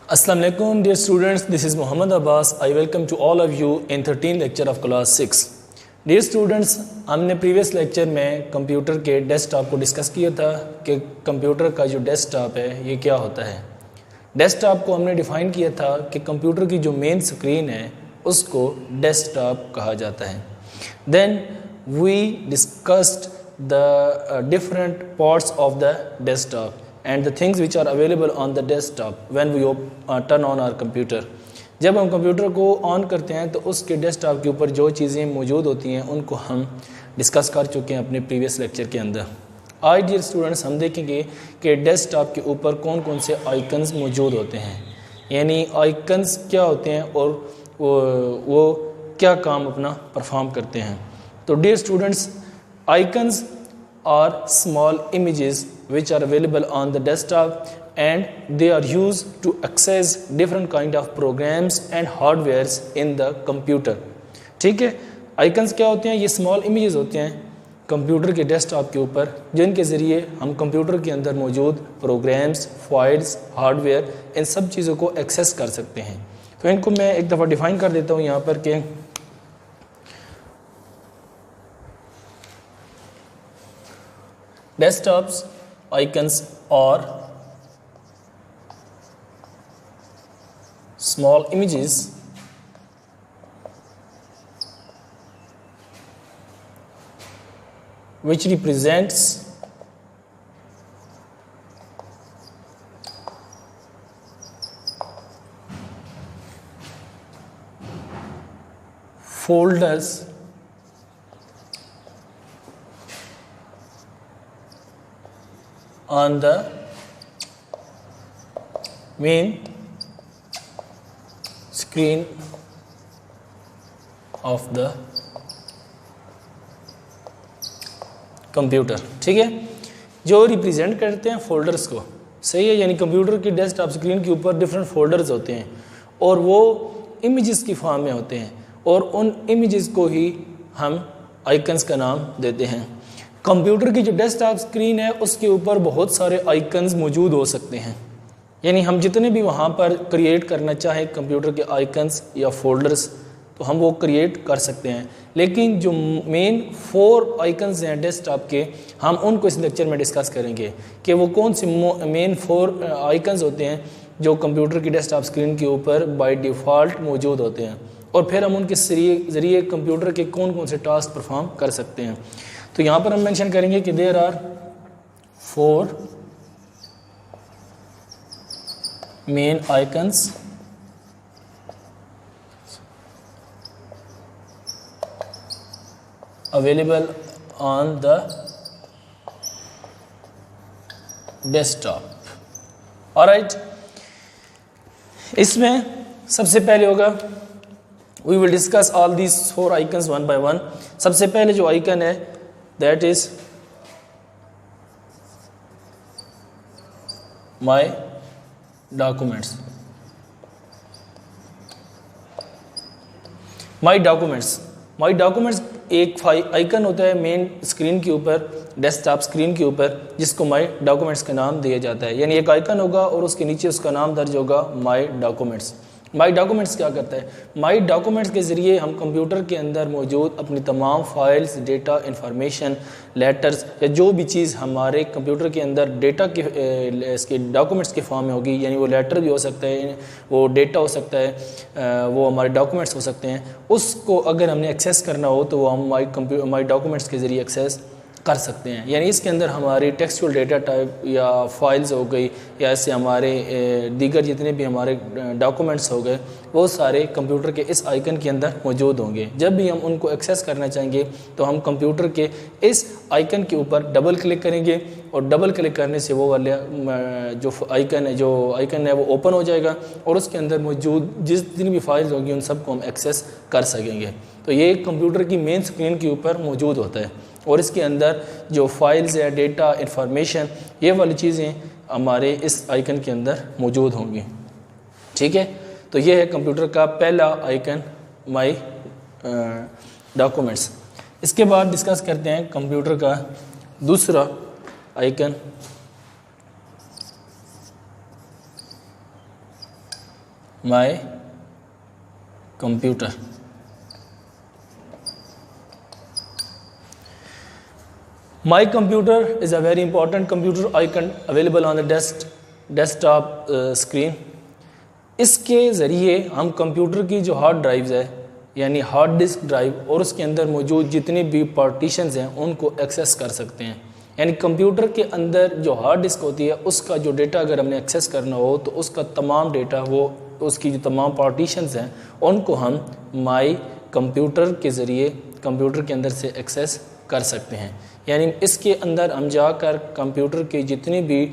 Assalamu alaikum dear students, this is Muhammad Abbas. I welcome to all of you in 13th lecture of class 6. Dear students, हमने previous lecture में computer के desktop को discuss किया था कि computer का जो डेस्कटॉप है ये क्या होता है। डेस्कटॉप को हमने डिफ़ाइन किया था कि कंप्यूटर की जो मेन स्क्रीन है उसको डेस्कटॉप कहा जाता है। Then we discussed the different parts of the desktop and the things which are available on the desktop when we turn on our computer. जब हम कंप्यूटर को ऑन करते हैं तो उसके डेस्कटॉप के ऊपर जो चीज़ें मौजूद होती हैं उनको हम डिस्कस कर चुके हैं अपने प्रीवियस लेक्चर के अंदर। आज डियर स्टूडेंट्स हम देखेंगे कि डेस्कटॉप के ऊपर कौन कौन से आइकन्स मौजूद होते हैं, यानी आइकन्स क्या होते हैं और वो क्या काम अपना परफॉर्म करते हैं। तो dear students, icons are small images which are available on the desktop and they are used to access different kind of programs and hardwares in the computer. ठीक है, आइकन्स क्या होते हैं? ये स्मॉल इमेजेस होते हैं कंप्यूटर के desktop के ऊपर जिनके ज़रिए हम कंप्यूटर के अंदर मौजूद प्रोग्राम्स, फाइल्स, हार्डवेयर इन सब चीज़ों को एक्सेस कर सकते हैं। तो इनको मैं एक दफ़ा डिफ़ाइन कर देता हूँ यहाँ पर कि desktops icons are small images which represents folders on the main screen of the computer. ठीक है, जो रिप्रेजेंट करते हैं फोल्डर्स को, सही है, यानी कंप्यूटर की डेस्कटॉप स्क्रीन के ऊपर डिफरेंट फोल्डर्स होते हैं और वो इमेजेस की फॉर्म में होते हैं और उन इमेजेस को ही हम आइकन्स का नाम देते हैं। कंप्यूटर की जो डेस्कटॉप स्क्रीन है उसके ऊपर बहुत सारे आइकन्स मौजूद हो सकते हैं, यानी हम जितने भी वहाँ पर क्रिएट करना चाहें कंप्यूटर के आइकन्स या फोल्डर्स तो हम वो क्रिएट कर सकते हैं। लेकिन जो मेन 4 आइकन्स हैं डेस्कटॉप के, हम उनको इस लेक्चर में डिस्कस करेंगे कि वो कौन से मेन 4 आइकन्स होते हैं जो कंप्यूटर की डेस्कटॉप स्क्रीन के ऊपर बाय डिफ़ॉल्ट मौजूद होते हैं और फिर हम उनके ज़रिए कंप्यूटर के कौन कौन से टास्क परफॉर्म कर सकते हैं। तो यहाँ पर हम मेंशन करेंगे कि there are 4 main icons available on the desktop. Alright, इसमें सबसे पहले होगा we will discuss all these 4 icons one by one. सबसे पहले जो आइकन है that is my documents। my documents एक आइकन होता है मेन स्क्रीन के ऊपर, डेस्कटॉप स्क्रीन के ऊपर, जिसको माई डॉक्यूमेंट्स का नाम दिया जाता है। यानी एक आइकन होगा और उसके नीचे उसका नाम दर्ज होगा माई डॉक्यूमेंट्स। माई डॉक्यूमेंट्स क्या करता है? माई डॉक्यूमेंट्स के ज़रिए हम कंप्यूटर के अंदर मौजूद अपनी तमाम फाइल्स, डेटा, इंफॉर्मेशन, लेटर्स या जो भी चीज़ हमारे कंप्यूटर के अंदर डेटा के इसके डॉक्यूमेंट्स के फॉर्म में होगी, यानी वो लेटर भी हो सकता है, वो डेटा हो सकता है, वो हमारे डॉक्यूमेंट्स हो सकते हैं, उसको अगर हमने एक्सेस करना हो तो वो हम माई डॉक्यूमेंट्स के ज़रिए एक्सेस कर सकते हैं। यानी इसके अंदर हमारी टेक्सचुअल डेटा टाइप या फाइल्स हो गई या ऐसे हमारे दीगर जितने भी हमारे डॉक्यूमेंट्स हो गए वो सारे कंप्यूटर के इस आइकन के अंदर मौजूद होंगे। जब भी हम उनको एक्सेस करना चाहेंगे तो हम कंप्यूटर के इस आइकन के ऊपर डबल क्लिक करेंगे और डबल क्लिक करने से वो वाले जो आइकन है वो ओपन हो जाएगा और उसके अंदर मौजूद जितनी भी फाइल्स होंगी उन सबको हम एक्सेस कर सकेंगे। तो ये कंप्यूटर की मेन स्क्रीन के ऊपर मौजूद होता है और इसके अंदर जो फाइल्स है, डेटा, इंफॉर्मेशन, ये वाली चीज़ें हमारे इस आइकन के अंदर मौजूद होंगी। ठीक है, तो ये है कंप्यूटर का पहला आइकन माई डॉक्यूमेंट्स। इसके बाद डिस्कस करते हैं कंप्यूटर का दूसरा icon my computer. My computer is a very important computer icon available on the desktop screen. इसके ज़रिए हम कंप्यूटर की जो हार्ड ड्राइव्स है यानी हार्ड डिस्क ड्राइव और उसके अंदर मौजूद जितने भी पार्टीशंस हैं उनको एक्सेस कर सकते हैं। यानी कंप्यूटर के अंदर जो हार्ड डिस्क होती है उसका जो डेटा अगर हमने एक्सेस करना हो तो उसका तमाम डेटा वो उसकी जो तमाम पार्टीशंस हैं उनको हम माई कंप्यूटर के ज़रिए कंप्यूटर के अंदर से एक्सेस कर सकते हैं। यानी इसके अंदर हम जाकर कंप्यूटर के जितनी भी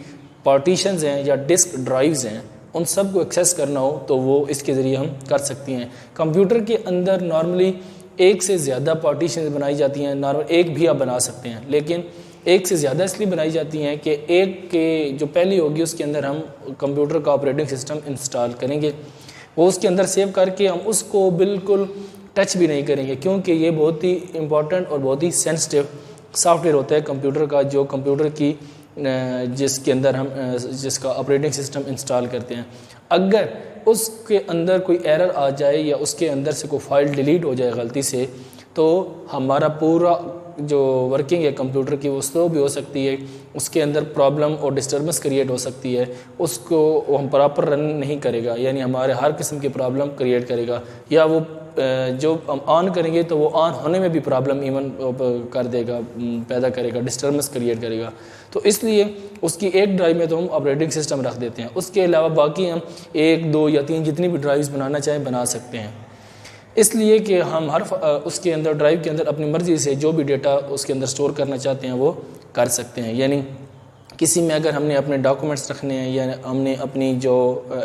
पार्टीशंस हैं या डिस्क ड्राइव्स हैं उन सब को एक्सेस करना हो तो वो इसके ज़रिए हम कर सकती हैं। कंप्यूटर के अंदर नॉर्मली एक से ज़्यादा पार्टीशंस बनाई जाती हैं, नॉर्मल एक भी आप बना सकते हैं, लेकिन एक से ज़्यादा इसलिए बनाई जाती हैं कि एक के जो पहली होगी उसके अंदर हम कंप्यूटर का ऑपरेटिंग सिस्टम इंस्टॉल करेंगे, वो उसके अंदर सेव करके हम उसको बिल्कुल टच भी नहीं करेंगे क्योंकि ये बहुत ही इम्पॉर्टेंट और बहुत ही सेंसिटिव सॉफ्टवेयर होता है कंप्यूटर का, जो कंप्यूटर की जिसके अंदर हम जिसका ऑपरेटिंग सिस्टम इंस्टॉल करते हैं। अगर उसके अंदर कोई एरर आ जाए या उसके अंदर से कोई फाइल डिलीट हो जाए गलती से तो हमारा पूरा जो वर्किंग है कंप्यूटर की वो स्लो भी हो सकती है, उसके अंदर प्रॉब्लम और डिस्टर्बेंस क्रिएट हो सकती है, उसको हम प्रॉपर रन नहीं करेगा, यानी हमारे हर किस्म की प्रॉब्लम क्रिएट करेगा, या वो जो हम ऑन करेंगे तो वो ऑन होने में भी प्रॉब्लम इवन कर देगा, पैदा करेगा, डिस्टर्बेंस क्रिएट करेगा। तो इसलिए उसकी एक ड्राइव में तो हम ऑपरेटिंग सिस्टम रख देते हैं, उसके अलावा बाकी हम 1, 2 या 3 जितनी भी ड्राइव्स बनाना चाहें बना सकते हैं। इसलिए कि हम हर उसके अंदर ड्राइव के अंदर अपनी मर्ज़ी से जो भी डेटा उसके अंदर स्टोर करना चाहते हैं वो कर सकते हैं। यानी किसी में अगर हमने अपने डॉक्यूमेंट्स रखने हैं या हमने अपनी जो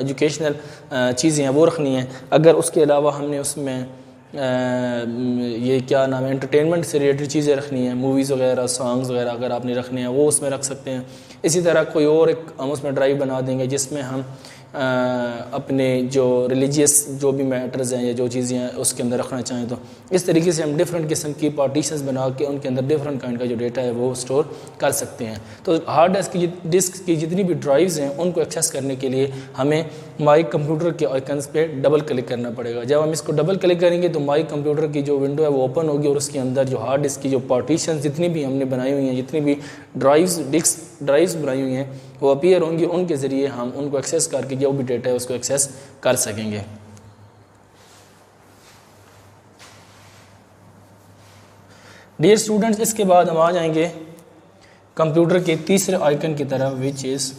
एजुकेशनल चीज़ें हैं वो रखनी हैं, अगर उसके अलावा हमने उसमें ये क्या नाम है एंटरटेनमेंट से रिलेटेड चीज़ें रखनी हैं, मूवीज़ वगैरह, सॉन्ग्स वगैरह अगर आपने रखने हैं वो उसमें रख सकते हैं। इसी तरह कोई और एक हम उसमें ड्राइव बना देंगे जिसमें हम अपने जो रिलीजियस जो भी मैटर्स हैं या जो चीज़ें हैं उसके अंदर रखना चाहें तो इस तरीके से हम डिफरेंट किस्म की पार्टीशंस बना के उनके अंदर डिफरेंट काइंड का जो डेटा है वो स्टोर कर सकते हैं। तो हार्ड डिस्क की जितनी भी ड्राइव्स हैं उनको एक्सेस करने के लिए हमें माई कंप्यूटर के आइकन्स पे डबल क्लिक करना पड़ेगा। जब हम इसको डबल क्लिक करेंगे तो माई कंप्यूटर की जो विंडो है वो ओपन होगी और उसके अंदर जो हार्ड डिस्क की जो पार्टीशंस जितनी भी हमने बनाई हुई हैं, जितनी भी ड्राइव्स बनाई हुई हैं वो अपीयर होंगी, उनके ज़रिए हम उनको एक्सेस करके जो भी डेटा है उसको एक्सेस कर सकेंगे। डियर स्टूडेंट्स, इसके बाद हम आ जाएंगे कंप्यूटर के तीसरे आइकन की तरफ विच इज़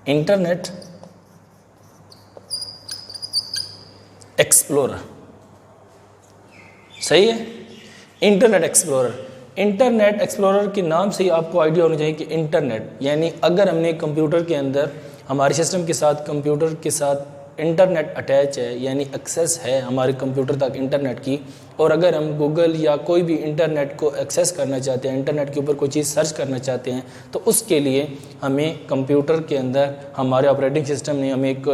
इंटरनेट एक्सप्लोरर। सही है, इंटरनेट एक्सप्लोरर के नाम से ही आपको आइडिया होना चाहिए कि इंटरनेट यानी अगर हमने कंप्यूटर के अंदर हमारे सिस्टम के साथ कंप्यूटर के साथ इंटरनेट अटैच है यानी एक्सेस है हमारे कंप्यूटर तक इंटरनेट की, और अगर हम गूगल या कोई भी इंटरनेट को एक्सेस करना चाहते हैं, इंटरनेट के ऊपर कोई चीज़ सर्च करना चाहते हैं तो उसके लिए हमें कंप्यूटर के अंदर हमारे ऑपरेटिंग सिस्टम ने हमें एक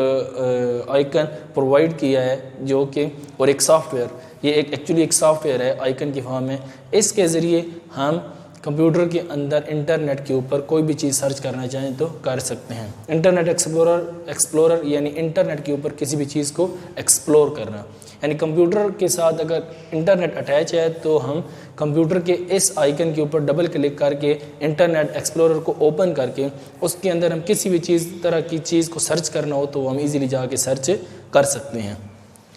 आइकन प्रोवाइड किया है जो कि और एक सॉफ्टवेयर, ये एक्चुअली एक सॉफ्टवेयर है आइकन की फॉर्म में। इसके ज़रिए हम कंप्यूटर के अंदर इंटरनेट के ऊपर कोई भी चीज़ सर्च करना चाहें तो कर सकते हैं। इंटरनेट एक्सप्लोरर यानी इंटरनेट के ऊपर किसी भी चीज़ को एक्सप्लोर करना, यानी कंप्यूटर के साथ अगर इंटरनेट अटैच है तो हम कंप्यूटर के इस आइकन के ऊपर डबल क्लिक करके इंटरनेट एक्सप्लोरर को ओपन करके उसके अंदर हम किसी भी तरह की चीज़ को सर्च करना हो तो हम इजीली जाके सर्च कर सकते हैं।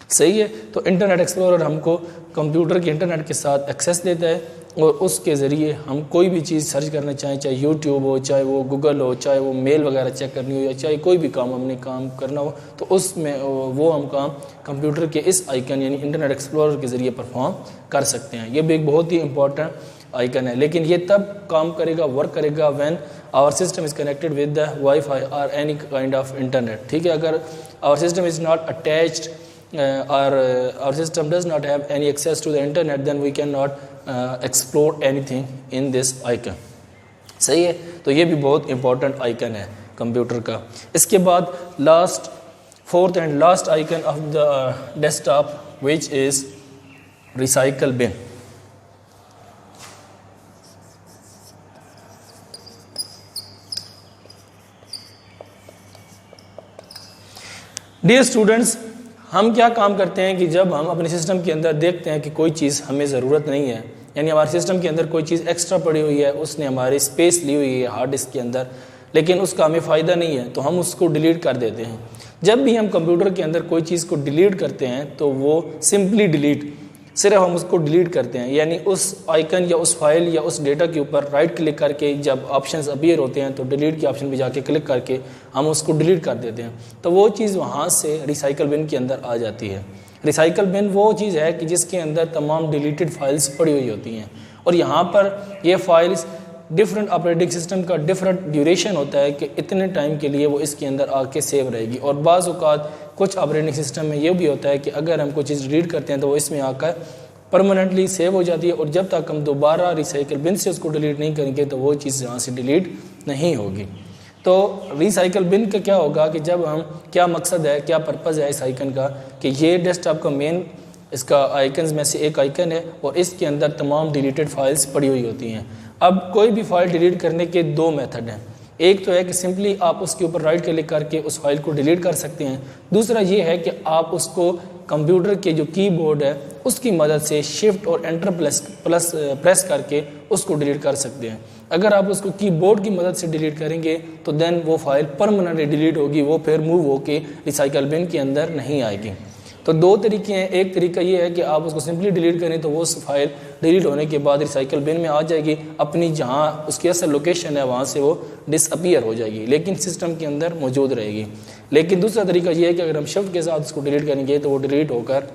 सही है, तो इंटरनेट एक्सप्लोरर हमको कंप्यूटर के इंटरनेट के साथ एक्सेस देता है और उसके ज़रिए हम कोई भी चीज़ सर्च करना चाहें, चाहे यूट्यूब हो, चाहे वो गूगल हो, चाहे वो मेल वगैरह चेक करनी हो या चाहे कोई भी काम हमने काम करना हो तो उसमें वो हम काम कंप्यूटर के इस आइकन यानी इंटरनेट एक्सप्लोरर के ज़रिए परफॉर्म कर सकते हैं। ये भी एक बहुत ही इंपॉर्टेंट आइकन है, लेकिन ये तब काम करेगा, वर्क करेगा when our system is connected with the WiFi और एनी काइंड ऑफ इंटरनेट। ठीक है, अगर our system is not attached our system does not have any access to the internet, then we cannot explore anything in this icon। सही है, तो ये भी बहुत इंपॉर्टेंट आइकन है कंप्यूटर का। इसके बाद fourth and last icon of the desktop which is recycle bin. Dear students, हम क्या काम करते हैं कि जब हम अपने सिस्टम के अंदर देखते हैं कि कोई चीज़ हमें ज़रूरत नहीं है, यानी हमारे सिस्टम के अंदर कोई चीज़ एक्स्ट्रा पड़ी हुई है, उसने हमारी स्पेस ली हुई है हार्ड डिस्क के अंदर, लेकिन उसका हमें फ़ायदा नहीं है, तो हम उसको डिलीट कर देते हैं। जब भी हम कंप्यूटर के अंदर कोई चीज़ को डिलीट करते हैं तो वो सिंपली डिलीट, सिर्फ हम उसको डिलीट करते हैं, यानी उस आइकन या उस फाइल या उस डेटा के ऊपर राइट क्लिक करके जब ऑप्शंस अपीयर होते हैं तो डिलीट के ऑप्शन पे जाके क्लिक करके हम उसको डिलीट कर देते हैं, तो वो चीज़ वहाँ से रिसाइकल बिन के अंदर आ जाती है। रिसाइकल बिन वो चीज़ है कि जिसके अंदर तमाम डिलीटेड फाइल्स पड़ी हुई होती हैं, और यहाँ पर ये फाइल्स डिफरेंट ऑपरेटिंग सिस्टम का डिफरेंट ड्यूरेशन होता है कि इतने टाइम के लिए वो इसके अंदर आके सेव रहेगी। और बाज़ औक़ात कुछ ऑपरेटिंग सिस्टम में ये भी होता है कि अगर हम कोई चीज़ डिलीट करते हैं तो वो इसमें आकर परमानेंटली सेव हो जाती है, और जब तक हम दोबारा रिसाइकल बिन से उसको डिलीट नहीं करेंगे तो वो चीज़ यहाँ से डिलीट नहीं होगी। तो रिसाइकल बिन का क्या होगा कि जब हम, क्या मकसद है, क्या पर्पज़ है इस आइकन का, कि ये डेस्कटॉप का मेन इसका आइकन्स में से एक आइकन है और इसके अंदर तमाम डिलीटेड फाइल्स पड़ी हुई होती हैं। अब कोई भी फाइल डिलीट करने के दो मेथड हैं, एक तो है कि सिंपली आप उसके ऊपर राइट क्लिक करके उस फाइल को डिलीट कर सकते हैं, दूसरा ये है कि आप उसको कंप्यूटर के जो कीबोर्ड है उसकी मदद से शिफ्ट और एंटर प्रेस करके उसको डिलीट कर सकते हैं। अगर आप उसको कीबोर्ड की मदद से डिलीट करेंगे तो देन वो फाइल परमानेंटली डिलीट होगी, वो फिर मूव होके रिसाइकल बिन के अंदर नहीं आएगी। तो दो तरीके हैं, एक तरीका ये है कि आप उसको सिंपली डिलीट करें तो वो फाइल डिलीट होने के बाद रिसाइकल बिन में आ जाएगी, अपनी जहाँ उसकी असल लोकेशन है वहाँ से वो डिसअपीयर हो जाएगी, लेकिन सिस्टम के अंदर मौजूद रहेगी। लेकिन दूसरा तरीका ये है कि अगर हम शिफ्ट के साथ उसको डिलीट करेंगे तो वो डिलीट होकर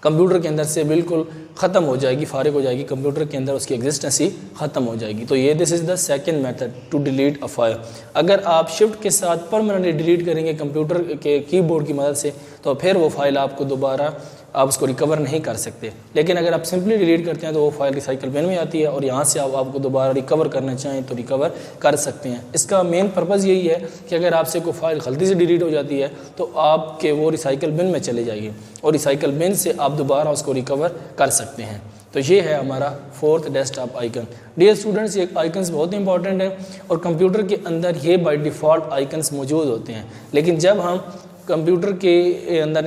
कंप्यूटर के अंदर से बिल्कुल ख़त्म हो जाएगी, फारिग हो जाएगी, कंप्यूटर के अंदर उसकी एग्जिस्टेंस ही ख़त्म हो जाएगी। तो ये this is the second method to delete a file. अगर आप शिफ्ट के साथ परमानेंटली डिलीट करेंगे कंप्यूटर के कीबोर्ड की मदद से तो फिर वो फाइल आपको दोबारा आप उसको रिकवर नहीं कर सकते, लेकिन अगर आप सिंपली डिलीट करते हैं तो वो फाइल रिसाइकल बिन में आती है और यहाँ से आप आपको दोबारा रिकवर करना चाहें तो रिकवर कर सकते हैं। इसका मेन पर्पज़ यही है कि अगर आपसे कोई फाइल गलती से डिलीट हो जाती है तो आपके वो रिसाइकल बिन में चले जाइए और रिसाइकल बिन से आप दोबारा उसको रिकवर कर सकते हैं। तो ये है हमारा fourth desktop icon. Dear students, ये आइकन्स बहुत इंपॉर्टेंट है और कंप्यूटर के अंदर ये बाय डिफ़ॉल्ट आइकन्स मौजूद होते हैं, लेकिन जब हम कंप्यूटर के अंदर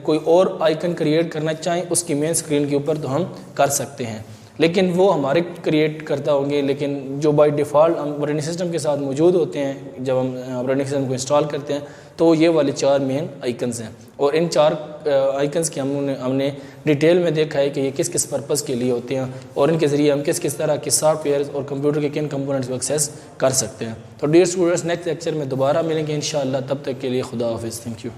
कोई और आइकन क्रिएट करना चाहें उसकी मेन स्क्रीन के ऊपर तो हम कर सकते हैं, लेकिन वो हमारे क्रिएट करता होंगे, लेकिन जो बाय डिफ़ॉल्ट ऑपरेटिंग सिस्टम के साथ मौजूद होते हैं जब हम ऑपरेटिंग सिस्टम को इंस्टॉल करते हैं तो ये वाले चार मेन आइकन्स हैं। और इन चार आइकन्स के हमने डिटेल में देखा है कि ये किस किस पर्पज़ के लिए होते हैं और इनके ज़रिए हम किस किस तरह के सॉफ्टवेयर और कंप्यूटर के किन कंपोनेंट्स को एक्सेस कर सकते हैं। तो डियर स्टूडेंट्स, नेक्स्ट लेक्चर में दोबारा मिलेंगे इंशाअल्लाह, तब तक के लिए खुदा हाफिज़, थैंक यू।